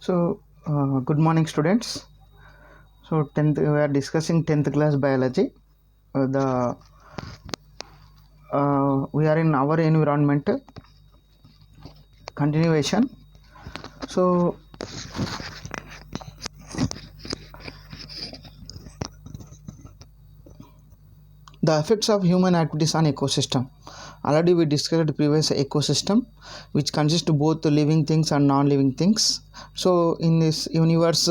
Good morning, students. So, 10th, we are discussing 10th class biology. The We are in our environment continuation. So, the effects of human activities on ecosystem. Already we discussed the previous ecosystem, which consists of both living things and non-living things. So, in this universe,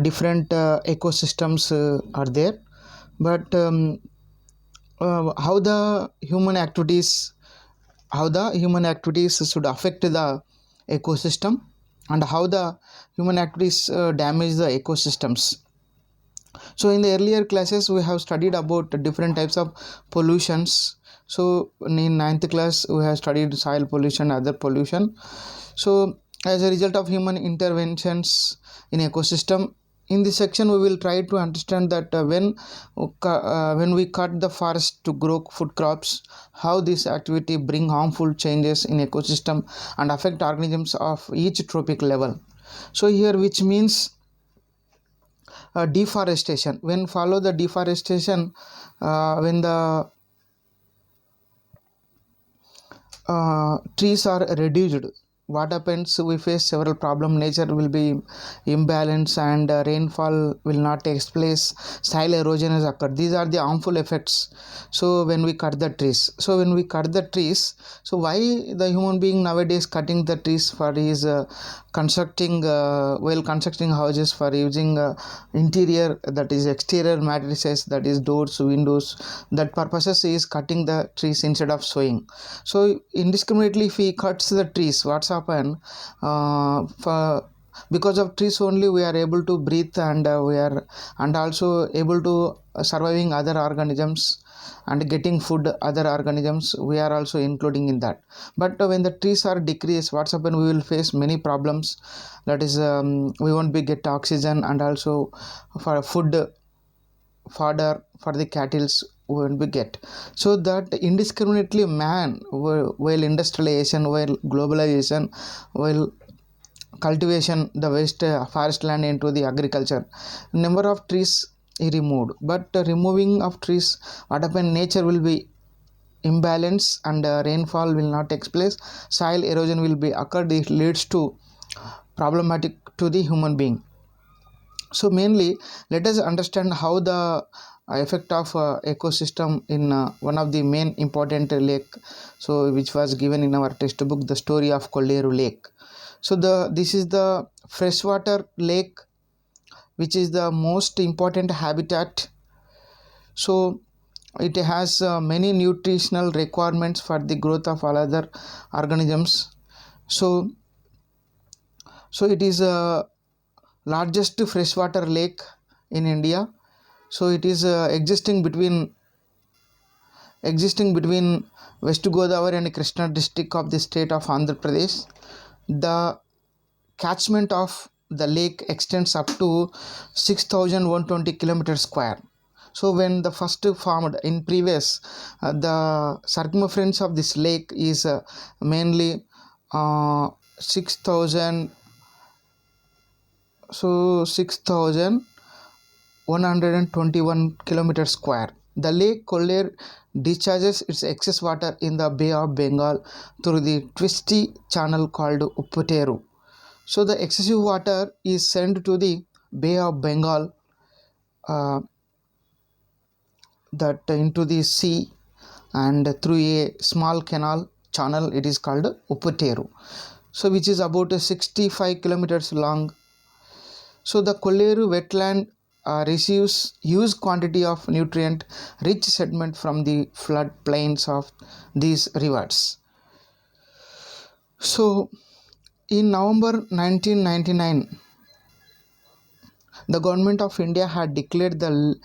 different ecosystems are there, but how the human activities should affect the ecosystem, and how the human activities damage the ecosystems. So in the earlier classes we have studied about the different types of pollutions. So in ninth class we have studied soil pollution, other pollution. So as a result of human interventions in ecosystem, in this section we will try to understand that when we cut the forest to grow food crops, how this activity bring harmful changes in ecosystem and affect organisms of each tropic level. So here, which means deforestation. When follow the deforestation, when the trees are reduced, what happens? We face several problems. Nature will be imbalanced, and rainfall will not take place. Soil erosion has occurred. These are the harmful effects. So when we cut the trees, so why the human being nowadays cutting the trees for his constructing while constructing houses, for using interior, that is exterior matrices, that is doors, windows, that purposes is cutting the trees instead of sowing. So indiscriminately if he cuts the trees, what's happen? Because of trees only we are able to breathe, and we are and also able to surviving other organisms and getting food other organisms, we are also including in that. But when the trees are decreased, what's happen? We will face many problems. That is we won't be get oxygen, and also for food fodder for the cattle won't be get. So that indiscriminately man, while industrialization, while globalization, while cultivation, the waste forest land into the agriculture, number of trees he removed. But removing of trees, what happen? Nature will be imbalance, and rainfall will not take place. Soil erosion will be occurred. It leads to problematic to the human being. So mainly, let us understand how the effect of ecosystem in one of the main important lake, so which was given in our textbook, the story of Kolleru Lake. So this is the freshwater lake, which is the most important habitat. So it has many nutritional requirements for the growth of all other organisms. So it is a largest freshwater lake in India. So it is existing between West Godavari and Krishna district of the state of Andhra Pradesh. The catchment of the lake extends up to 6,120 kilometers square. So when the first formed in previous, the circumference of this lake is mainly 6,000. So 6,121 kilometers square. The lake Kolleru discharges its excess water in the Bay of Bengal through the twisty channel called Upputeru. So the excessive water is sent to the Bay of Bengal, that into the sea, and through a small canal channel, it is called Upputeru. So which is about 65 kilometers long. So the Kolleru wetland receives huge quantity of nutrient rich sediment from the flood plains of these rivers. So in November 1999, the government of India had declared the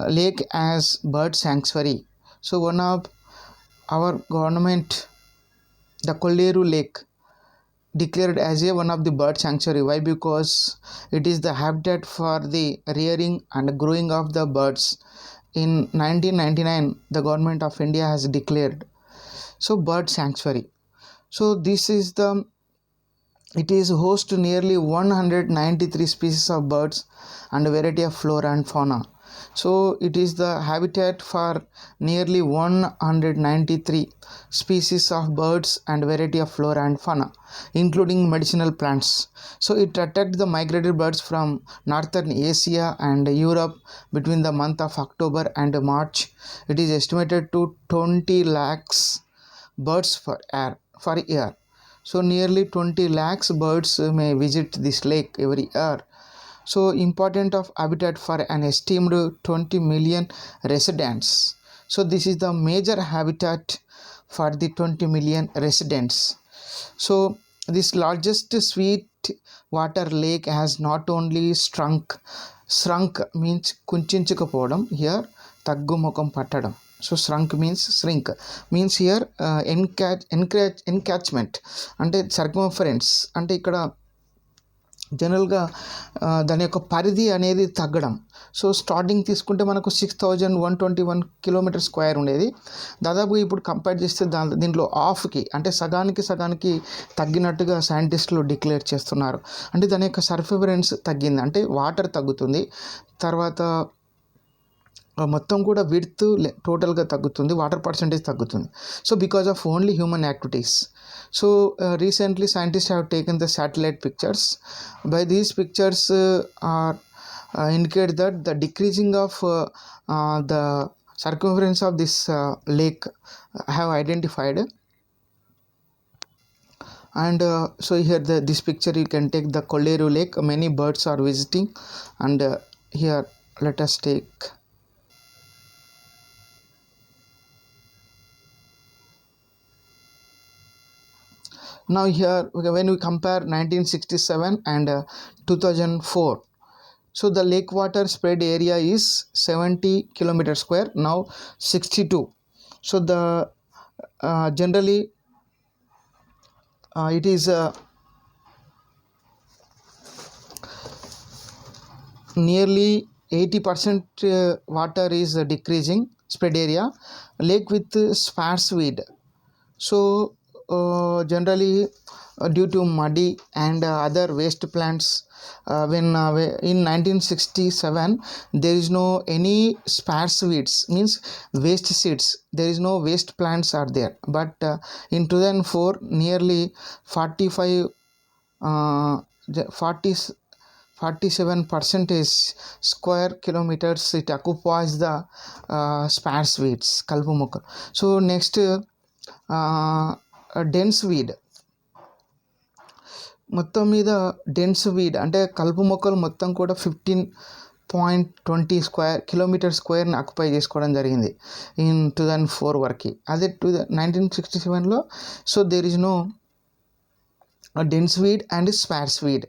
lake as bird sanctuary. So one of our government, the Kolleru Lake, declared as one of the bird sanctuary. Why? Because it is the habitat for the rearing and growing of the birds. In 1999, the government of India has declared so bird sanctuary. So this is the It is host to nearly 193 species of birds and a variety of flora and fauna. So it is the habitat for nearly 193 species of birds and variety of flora and fauna, including medicinal plants. So it attracts the migratory birds from northern Asia and Europe between the month of October and March. It is estimated to 20 lakhs birds for year. So nearly 20 lakhs birds may visit this lake every year. So important of habitat for an esteemed 20 million residents. So this is the major habitat for the 20 million residents. So this largest sweet water lake has not only shrunk means కుంచించుకుపోవడం, here తగ్గుముఖం పట్టడం. So shrunk means here encatchment అంటే circumference అంటే ఇక్కడ జనరల్గా దాని యొక్క పరిధి అనేది తగ్గడం. సో స్టార్టింగ్ తీసుకుంటే మనకు 6121 కిలోమీటర్ స్క్వేర్ ఉండేది. దాదాపు ఇప్పుడు కంపేర్ చేస్తే దీంట్లో హాఫ్కి అంటే సగానికి తగ్గినట్టుగా సైంటిస్టులు డిక్లేర్ చేస్తున్నారు. అంటే దాని యొక్క సర్ఫరెన్స్ తగ్గింది, అంటే వాటర్ తగ్గుతుంది, తర్వాత మొత్తం కూడా విడ్త్ టోటల్గా తగ్గుతుంది, వాటర్ పర్సంటేజ్ తగ్గుతుంది. So because of only human activities. So recently scientists have taken the satellite pictures. By these pictures are indicate that the decreasing of the circumference of this lake have identified. And so here this picture you can take the Kolleru lake. Many birds are visiting, and here let us take. Now here when we compare 1967 and 2004, so the lake water spread area is 70 kilometer square, now 62. So the generally it is nearly 80% water is decreasing spread area, lake with sparse weed. So generally due to muddy and other waste plants, when in 1967 there is no any sparse weeds means waste seeds, there is no waste plants are there, but in 2004 nearly 47% square kilometers it occupies the sparse weeds kalpumukka. So next dense weed, మొత్తం మీద dense weed అంటే కలుపు మొక్కలు మొత్తం కూడా 15.20 kilometre స్క్వేర్ని occupy చేసుకోవడం జరిగింది in 2004 వరకు. అదే 1967లో so there is no dense weed and sparse weed.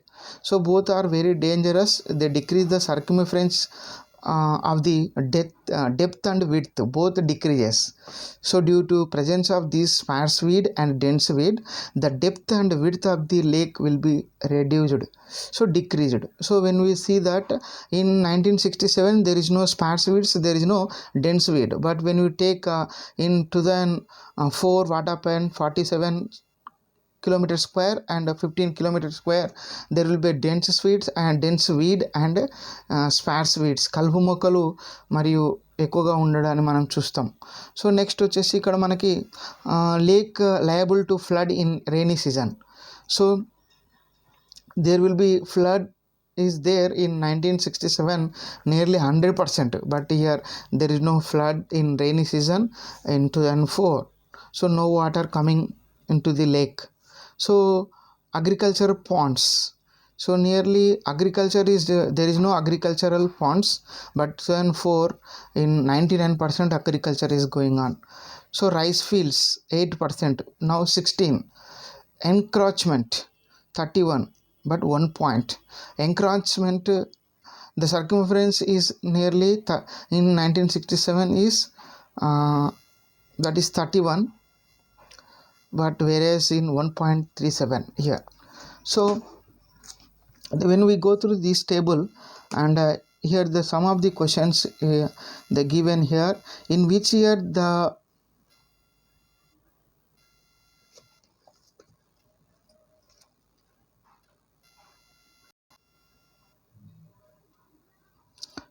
So both are very dangerous. They decrease the circumference of the depth and width, both decreases. So due to presence of these sparse weed and dense weed, the depth and width of the lake will be reduced, so decreased. So when we see that in 1967 there is no sparse weeds, there is no dense weed, but when we take in 2004 what happened, 47 kilometer square and 15 kilometer square there will be dense weed and sparse weeds, కలుపు మొక్కలు మరియు ఎక్కువగా ఉండడాన్ని మనం చూస్తాం. So next వచ్చేసి ఇక్కడ మనకి lake liable to flood in rainy season. So there will be flood is there in 1967 nearly 100%, but here there is no flood in rainy season in 2004. So no water coming into the lake. So agriculture ponds, so nearly agriculture is there is no agricultural ponds, but 2004 in 99% agriculture is going on. So rice fields 8%, now 16. Encroachment 31, but 1 point. Encroachment the circumference is nearly in 1967 is that is 31, but whereas in 1.37 here. So when we go through this table and here the some of the questions they given here, in which year the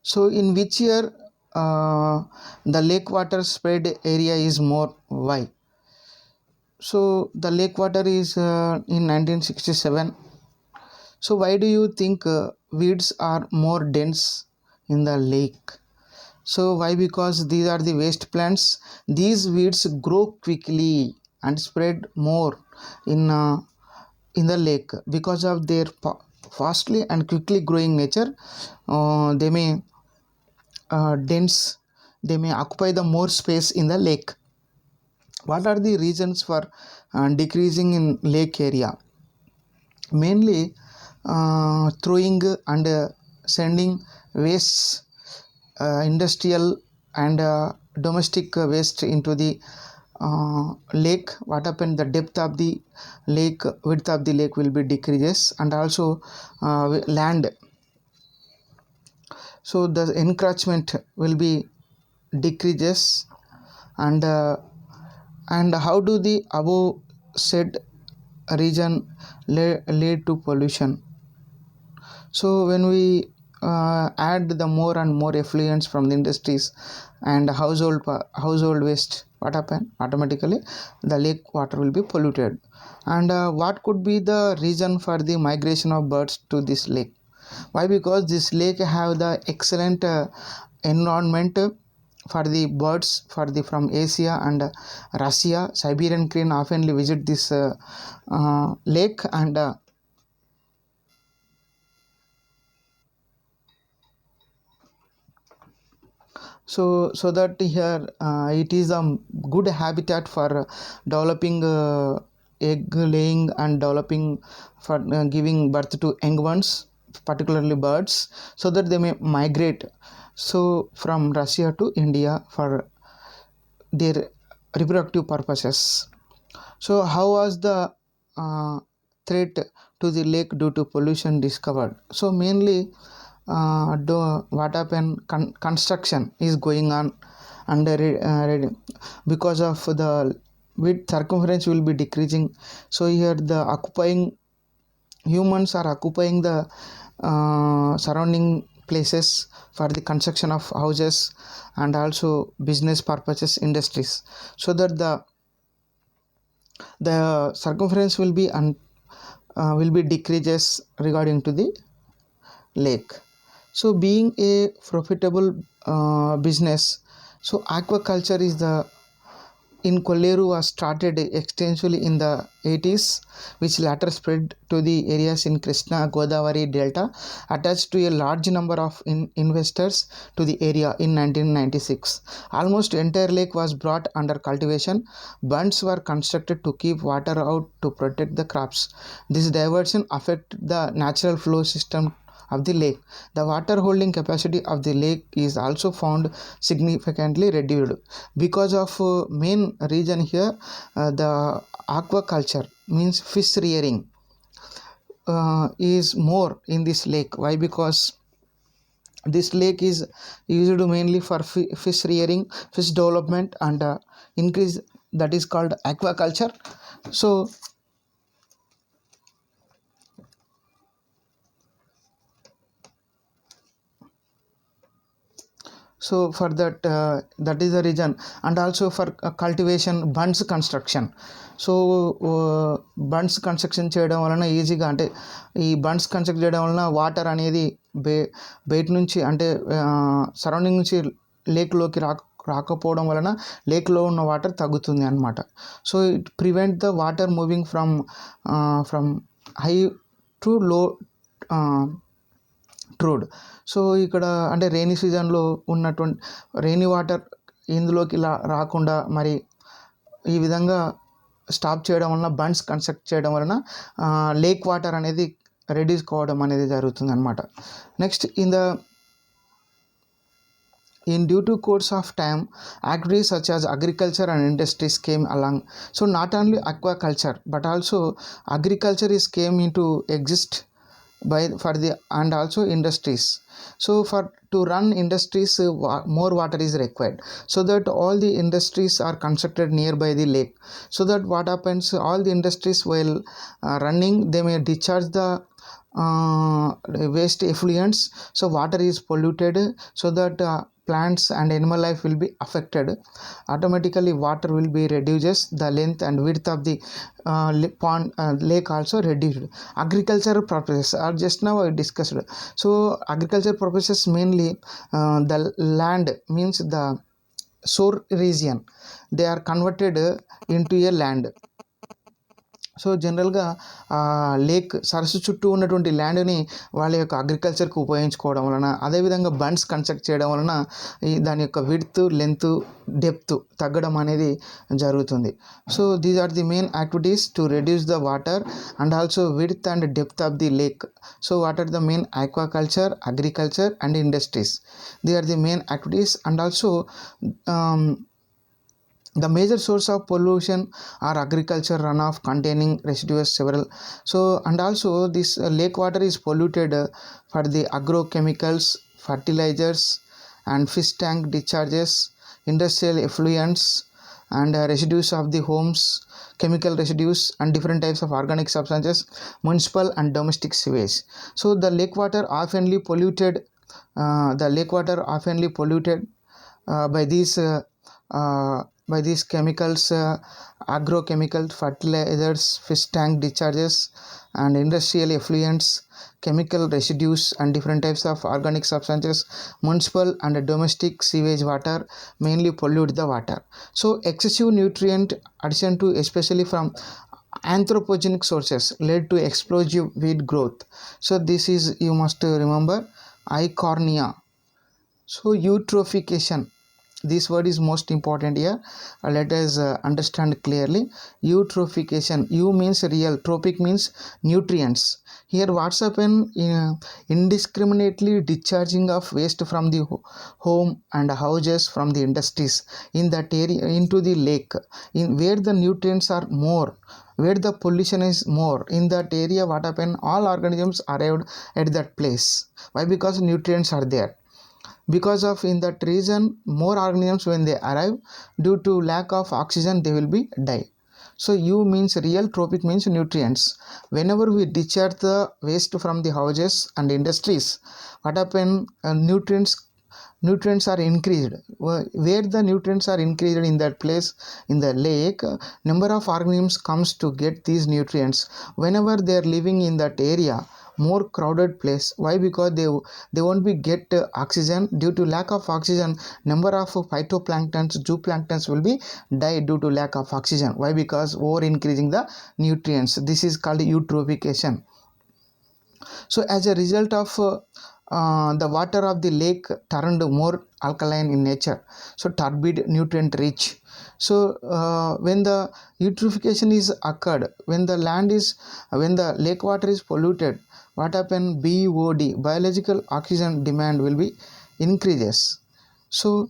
So in which year the lake water spread area is more? Why? So the lake water is in 1967. So why do you think weeds are more dense in the lake? So why? Because these are the waste plants. These weeds grow quickly and spread more in the lake because of their fastly and quickly growing nature. They may dense. They may occupy the more space in the lake. What are the reasons for decreasing in lake area? Mainly throwing and sending wastes, industrial and domestic waste into the lake. What happened? The depth of the lake, width of the lake will be decreases, and also land. So the encroachment will be decreases, and how do the above said region lead to pollution? So when we add the more and more effluents from the industries and household waste, what happen? Automatically the lake water will be polluted. And what could be the reason for the migration of birds to this lake? Why? Because this lake have the excellent environment for the birds from Asia and Russia. Siberian crane oftenly visit this lake, and so that here it is a good habitat for developing egg laying and developing for giving birth to young ones, particularly birds, so that they may migrate so from Russia to India for their reproductive purposes. So how was the threat to the lake due to pollution discovered? So mainly what happened, construction is going on, and because of the width circumference will be decreasing. So here the occupying humans are occupying the surrounding places for the construction of houses and also business purposes, industries, so that the circumference will be decreases regarding to the lake. So being a profitable business, so aquaculture is the in Kolleru was started extensively in the 80s, which later spread to the areas in Krishna Godavari Delta, attached to a large number of investors to the area in 1996. Almost entire lake was brought under cultivation. Bunds were constructed to keep water out to protect the crops. This diversion affected the natural flow system of the lake. The water holding capacity of the lake is also found significantly reduced because of main reason here, the aquaculture means fish rearing is more in this lake. Why? Because this lake is used mainly for fish rearing, fish development, and increase, that is called aquaculture. So for that, that is the reason. And also for cultivation, bunds construction. So bunds construction చేయడం వలన ఈజీగా, అంటే ఈ bunds construct చేయడం వలన water అనేది బయట నుంచి, అంటే సరౌండింగ్ నుంచి లేక్లోకి రాకపోవడం వలన లేక్లో ఉన్న వాటర్ తగ్గుతుంది అన్నమాట. So it prevent the water moving from high to low ట్రోడ్. సో ఇక్కడ అంటే రెయినీ సీజన్లో ఉన్నటువంటి రెయినీ వాటర్ ఇందులోకి రాకుండా మరి ఈ విధంగా స్టాప్ చేయడం వలన, బండ్స్ కన్స్ట్రక్ట్ చేయడం వలన లేక్ వాటర్ అనేది రెడ్యూస్ కావడం అనేది జరుగుతుంది అనమాట. Next in due to course of time, activities such as agriculture and industries came along. So not only aquaculture but also agriculture is came into exist for the, and also industries. So for to run industries, more water is required, so that all the industries are constructed nearby the lake. So that what happens, all the industries while running, they may discharge the waste effluents, so water is polluted, so that plants and animal life will be affected. Automatically water will be reduces, the length and width of the pond lake also reduced. Agricultural purposes are just now I discussed. So agriculture purposes mainly the land means the shore region, they are converted into a land. So జనరల్గా lake సరస్సు చుట్టూ ఉన్నటువంటి ల్యాండ్ని వాళ్ళ యొక్క అగ్రికల్చర్కి ఉపయోగించుకోవడం వలన, అదేవిధంగా బండ్స్ కన్స్ట్రక్ట్ చేయడం వలన దాని యొక్క విడ్త్ లెంత్ డెప్త్ తగ్గడం అనేది జరుగుతుంది. So these are the main activities to reduce the water and also width and depth of the lake. So what are the main aquaculture, agriculture and industries, they are the main activities. And also the major source of pollution are agriculture runoff containing residues several. So and also this lake water is polluted for the agrochemicals, fertilizers and fish tank discharges, industrial effluents and residues of the homes, chemical residues and different types of organic substances, municipal and domestic sewage. So the lake water oftenly polluted by these chemicals, agrochemicals, fertilizers, fish tank discharges and industrial effluents, chemical residues and different types of organic substances, municipal and domestic sewage water mainly pollute the water. So excessive nutrient addition to especially from anthropogenic sources led to explosive weed growth. So this is, you must remember, icornia. So eutrophication, this word is most important here. Let us understand clearly. Eutrophication, eu means real, tropic means nutrients. Here what's happen, indiscriminately discharging of waste from the home and houses from the industries in that area into the lake, in where the nutrients are more, where the pollution is more, in that area what happen, all organisms arrived at that place. Why? Because nutrients are there. Because of in that region more organisms when they arrive, due to lack of oxygen they will be die. So u means real, tropic means nutrients. Whenever we discharge the waste from the houses and industries, what happen, nutrients are increased. Where the nutrients are increased in that place, in the lake, number of organisms comes to get these nutrients. Whenever they are living in that area, more crowded place. Why? Because they won't be get oxygen. Due to lack of oxygen, number of phytoplanktons, zooplanktons will be die due to lack of oxygen. Why? Because over increasing the nutrients. This is called eutrophication. So as a result of the water of the lake turned more alkaline in nature, so turbid, nutrient rich. So when the eutrophication is occurred, when the lake water is polluted, what happen, BOD, biological oxygen demand will be increases. So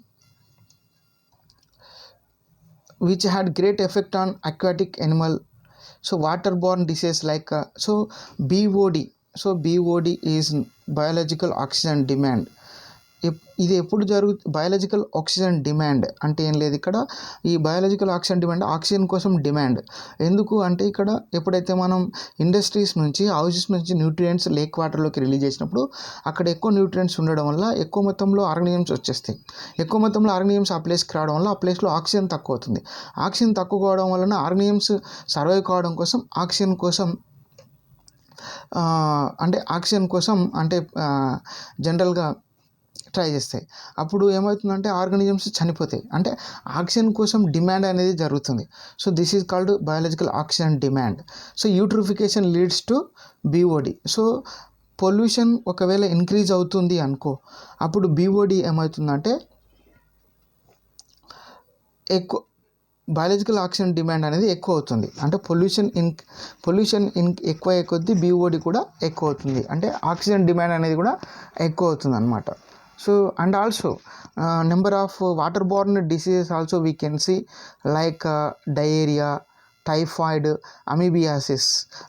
which had great effect on aquatic animal. So waterborne disease like BOD. So BOD is biological oxygen demand. ఇది ఎప్పుడు biological oxygen demand అంటే ఏం లేదు, ఇక్కడ ఈ biological oxygen demand oxygen కోసం demand. ఎందుకు అంటే ఇక్కడ ఎప్పుడైతే మనం ఇండస్ట్రీస్ నుంచి, హౌసెస్ నుంచి న్యూట్రియంట్స్ లేక్ వాటర్లోకి రిలీజ్ చేసినప్పుడు అక్కడ ఎక్కువ న్యూట్రియంట్స్ ఉండడం వల్ల ఎక్కువ మొత్తంలో ఆర్గానిజమ్స్ వచ్చేస్తాయి. ఎక్కువ మొత్తంలో ఆర్గానిజమ్స్ ఆ ప్లేస్కి రావడం వల్ల ఆ ప్లేస్లో ఆక్సిజన్ తక్కువ అవుతుంది. ఆక్సిజన్ తక్కువ కావడం వలన ఆర్గానిజమ్స్ సర్వైవ్ కావడం కోసం ఆక్సిజన్ కోసం అంటే జనరల్గా ట్రై చేస్తాయి. అప్పుడు ఏమవుతుందంటే ఆర్గానిజమ్స్ చనిపోతాయి, అంటే ఆక్సిజన్ కోసం డిమాండ్ అనేది జరుగుతుంది. So this is called biological oxygen demand. So eutrophication leads to BOD. So pollution ఒకవేళ ఇంక్రీజ్ అవుతుంది అనుకో, అప్పుడు BOD ఏమవుతుందంటే ఎక్కువ బయాలజికల్ ఆక్సిజన్ డిమాండ్ అనేది ఎక్కువ అవుతుంది. అంటే పొల్యూషన్ ఎక్కువ కొద్దీ BOD కూడా ఎక్కువ అవుతుంది, అంటే ఆక్సిజన్ డిమాండ్ అనేది కూడా ఎక్కువ అవుతుంది అన్నమాట. So and also number of waterborne diseases also we can see, like diarrhea, typhoid, amoebiasis.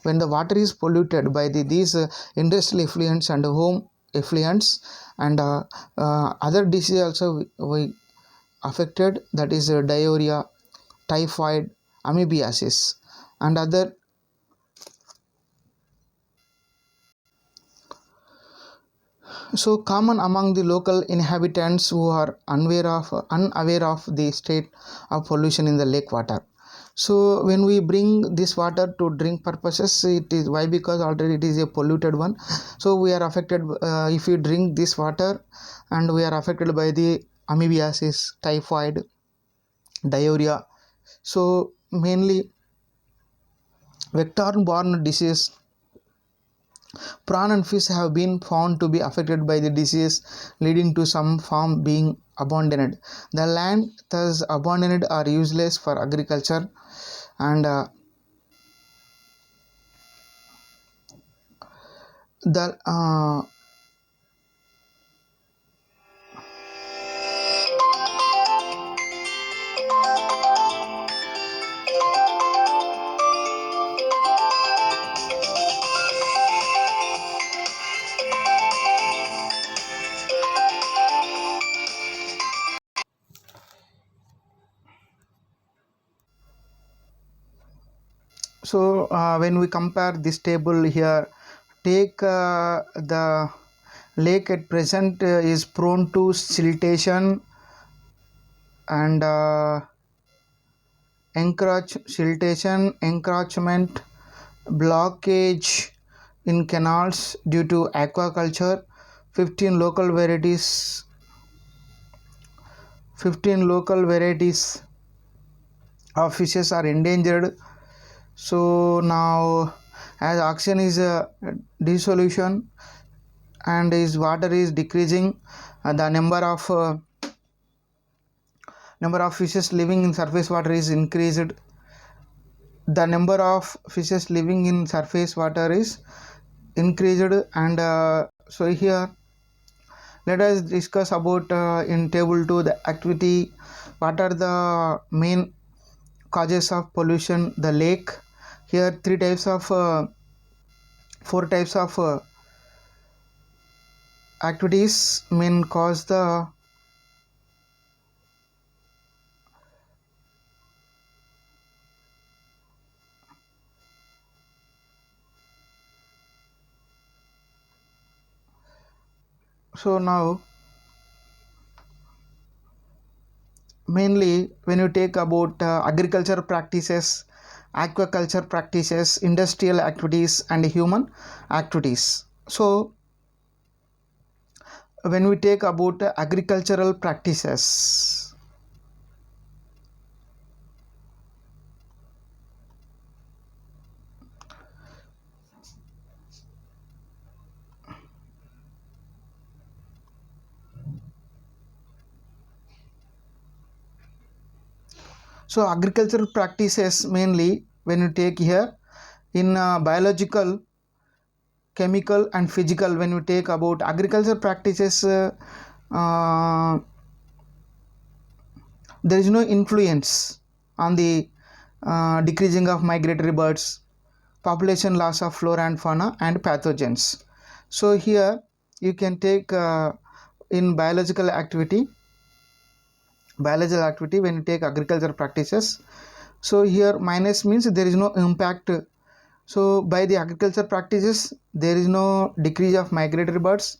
When the water is polluted by these industrial effluents and home effluents, and other diseases also we affected, that is diarrhea, typhoid, amoebiasis and other so common among the local inhabitants who are unaware of the state of pollution in the lake water. So when we bring this water to drink purposes, it is why, because already it is a polluted one. So we are affected if we drink this water, and we are affected by the amoebiasis, typhoid, diarrhea. So mainly vector borne disease. Prawn and fish have been found to be affected by the disease, leading to some farm being abandoned. The land thus abandoned are useless for agriculture, and the so when we compare this table here, take the lake at present is prone to siltation and encroachment, blockage in canals due to aquaculture. 15 local varieties 15 local varieties of fishes are endangered. So now, as oxygen is dissolution and his water is decreasing, the number of fishes living in surface water is increased. The number of fishes living in surface water is increased, and so here let us discuss about in table 2 the activity. What are the main causes of pollution the lake? Here four types of activities main cause the so now mainly when you take about agriculture practices, aquaculture practices, industrial activities and human activities. So when we take about agricultural practices, so agricultural practices mainly when you take here in biological, chemical and physical. When you take about agriculture practices, uh, there is no influence on the decreasing of migratory birds, population loss of flora and fauna and pathogens. So here you can take in biological activity when you take agriculture practices. So here minus means there is no impact. So by the agriculture practices there is no decrease of migratory birds,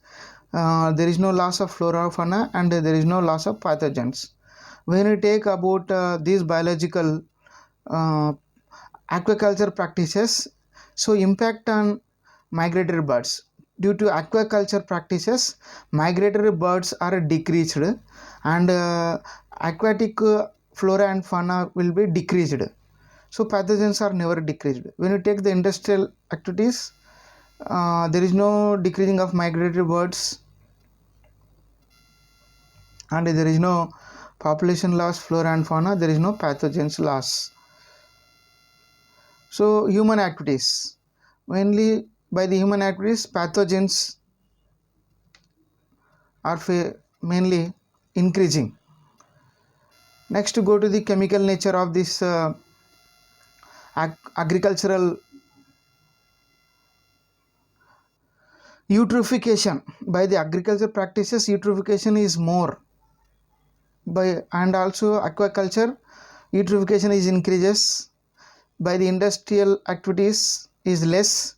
there is no loss of flora fauna, and there is no loss of pathogens. When we take about these biological uh, aquaculture practices, so impact on migratory birds. Due to aquaculture practices, migratory birds are decreased, and aquatic flora and fauna will be decreased. So pathogens are never decreased. When you take the industrial activities, there is no decreasing of migratory birds, and there is no population loss, flora and fauna, there is no pathogens loss. So human activities, mainly by the human activities pathogens are mainly increasing. Next, to go to the chemical nature of this agricultural eutrophication. By the agriculture practices, eutrophication is more. By and also aquaculture, eutrophication is increases. By the industrial activities is less,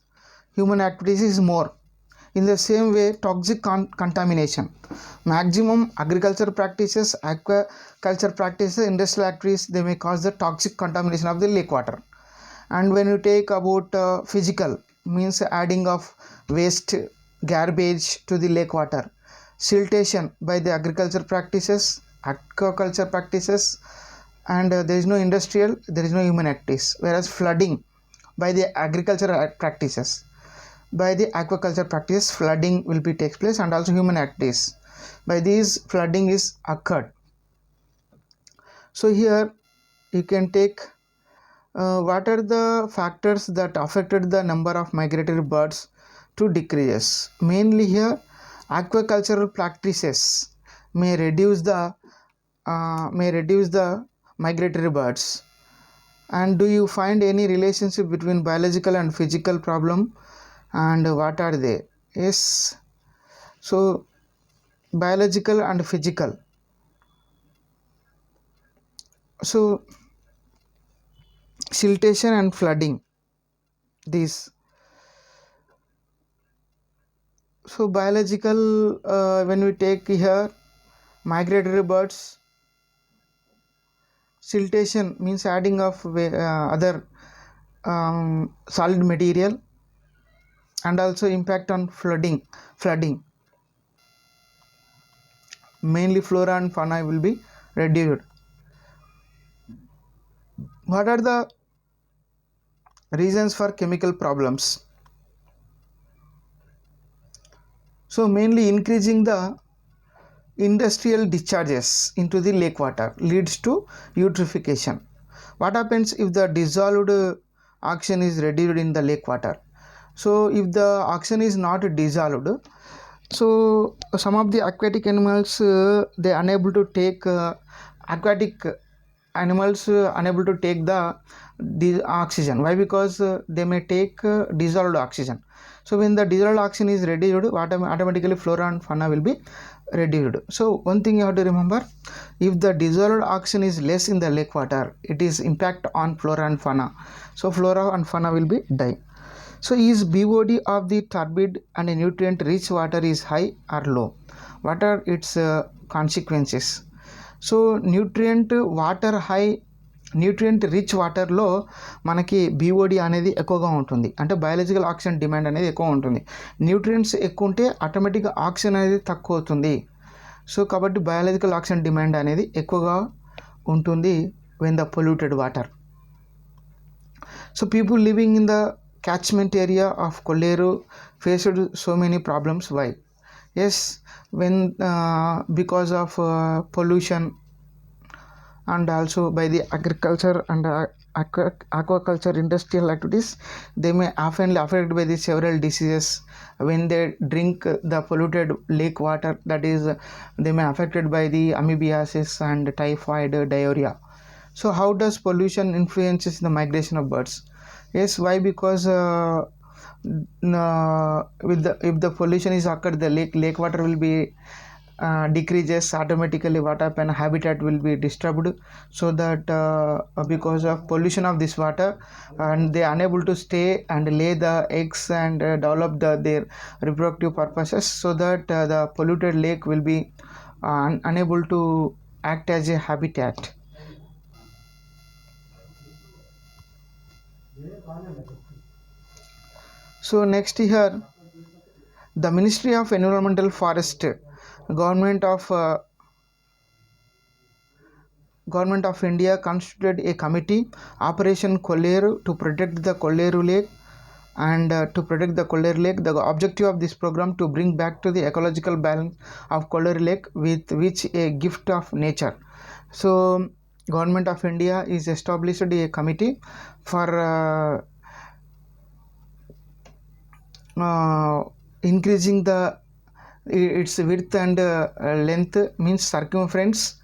human activities is more. In the same way, toxic contamination, maximum agriculture practices, aquaculture practices, industrial activities, they may cause the toxic contamination of the lake water. And when you take about physical, means adding of waste, garbage to the lake water, siltation by the agriculture practices, aquaculture practices, and there is no industrial, there is no human activities. Whereas flooding by the agricultural practices, by the aquaculture practice, flooding will be takes place, and also human activities. By these, flooding is occurred. So here you can take what are the factors that affected the number of migratory birds to decrease. Mainly here, aquacultural practices may reduce the migratory birds. And do you find any relationship between biological and physical problem, and what are they? Yes, so biological and physical. So siltation and flooding, these. So biological, when we take here migratory birds, siltation means adding of other solid material, and also impact on flooding. Mainly flora and fauna will be reduced. What are the reasons for chemical problems? So mainly increasing the industrial discharges into the lake water leads to eutrophication. What happens if the dissolved oxygen is reduced in the lake water? So if the oxygen is not dissolved, so some of the aquatic animals they unable to take aquatic animals unable to take the oxygen. Why? Because they may take dissolved oxygen. So when the dissolved oxygen is reduced, automatically flora and fauna will be reduced. So one thing you have to remember, if the dissolved oxygen is less in the lake water, it is impact on flora and fauna. So flora and fauna will be die. So is BOD of the turbid and nutrient rich water is high or low? What are its consequences? So nutrient rich వాటర్లో మనకి BOD అనేది ఎక్కువగా ఉంటుంది, అంటే biological oxygen demand అనేది ఎక్కువ ఉంటుంది. Nutrients ఎక్కువ ఉంటే ఆటోమేటిక్గా ఆక్సిజన్ అనేది తక్కువ అవుతుంది. సో కాబట్టి బయాలజికల్ ఆక్సిజన్ డిమాండ్ అనేది ఎక్కువగా ఉంటుంది when the polluted water. So people living in the catchment area of Kolleru faced so many problems. Why? Yes, when because of pollution, and also by the agriculture and aquaculture industrial activities, they may often affected by the several diseases. When they drink the polluted lake water, that is they may affected by the amoebiasis and typhoid, diarrhea. So how does pollution influences the migration of birds? Yes, why? Because if the pollution is occurred, the lake water will be decreases automatically. What happen? Habitat will be disturbed. So that because of pollution of this water, and they are unable to stay and lay the eggs and develop their reproductive purposes. So that the polluted lake will be unable to act as a habitat. So next here, the Ministry of Environmental Forest, Government of India constituted a committee, Operation Kolleru, to protect the Kolleru Lake. And to protect the Kolleru Lake, the objective of this program to bring back to the ecological balance of Kolleru Lake, with which a gift of nature. So Government of India is established a committee for increasing its width and length, means circumference,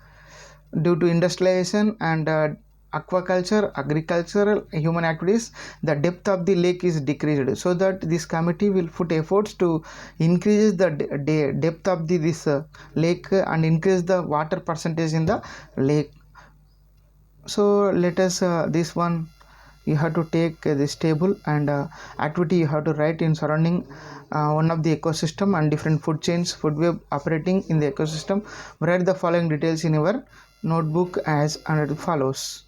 due to industrialization and aquaculture, agricultural, human activities. The depth of the lake is decreased. So that this committee will put efforts to increase the depth of this lake and increase the water percentage in the lake. So let us this one you have to take this table, and activity you have to write in surrounding one of the ecosystem and different food chains, food web operating in the ecosystem. Write the following details in your notebook as under follows.